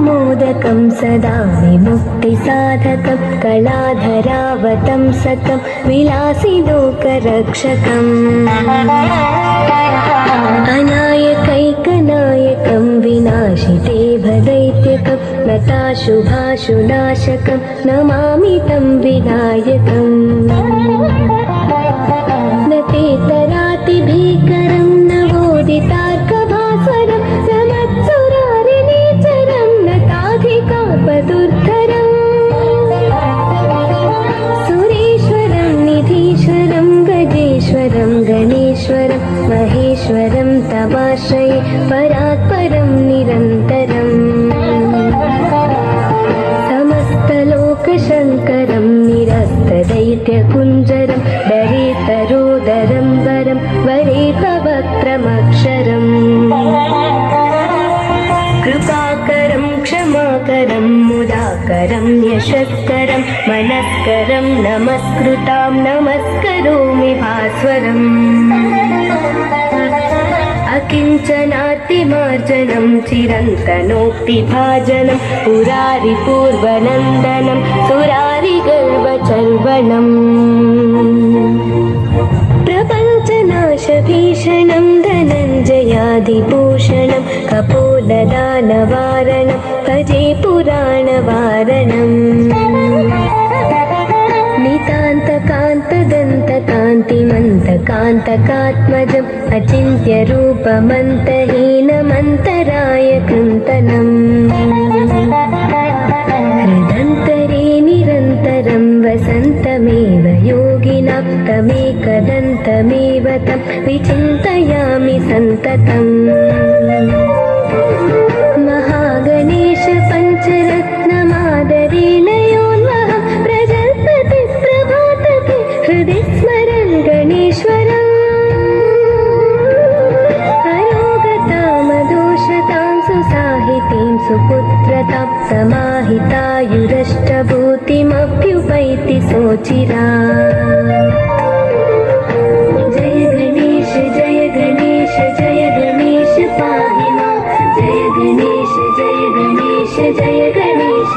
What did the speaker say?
मोदकं सदा विमुक्तिसाधकं कलाधरावतंसकं विलासिलोकरक्षकम् अनायकैकनायकं विनाशिते भदैत्यकं नताशुभाशुनाशकं नमामि तं विनायकम् न तेतरातिभीकरं नवोदितार्कभास्वरं नमत्सुरारिणीचरं नताधिकापदुर्धरम् सुरेश्वरं निधीश्वरं गजेश्वरं गणेश्वरं महेश्वरं तवाश्रये परात्परं निरन्तरम् समस्तलोकशङ्करं निरस्तदैत्यकुञ्जरं दरेतरोदरं वरं वरेभवक्त्रमक्षरम् कृपाकरं क्षमाकरं मुदाकरं यशस्करं मनस्करं नमस्कृतां नमस्करोमि भास्वरम् अकिञ्चनातिमार्जनं चिरन्तनोक्तिभाजनं पुरारिपूर्वनन्दनं सुरारिगर्वचर्वणम् प्रपञ्चनाशभीषणं धनञ्जयादिभूषणं कपोलदानवारणं भजे पुराणवारणम् नितान्तकान्तदन्तकान्तिमन्तकान्तकात्मजम् अचिन्त्यरूपमन्तहीनमन्तराय कृन्तनम् हृदन्तरे निरन्तरं वसन्तमेव योगिनां तमेकदन्तमेव तं विचिन्तयामि सन्ततम् महागणेश पञ्चरत्नमादरेण योन्वहं प्रजल्पति प्रभातके हृदि स्मरन् गणेश्वरम् अयोगतामदोषतां सुसाहितीं सुपुत्रतां समाहितायुरष्टभूतिमभ्युपैति सोचिरा जय गणेश जय गणेश जय गणेश पाहि मां जय गणेश जय गणेश जय गणेश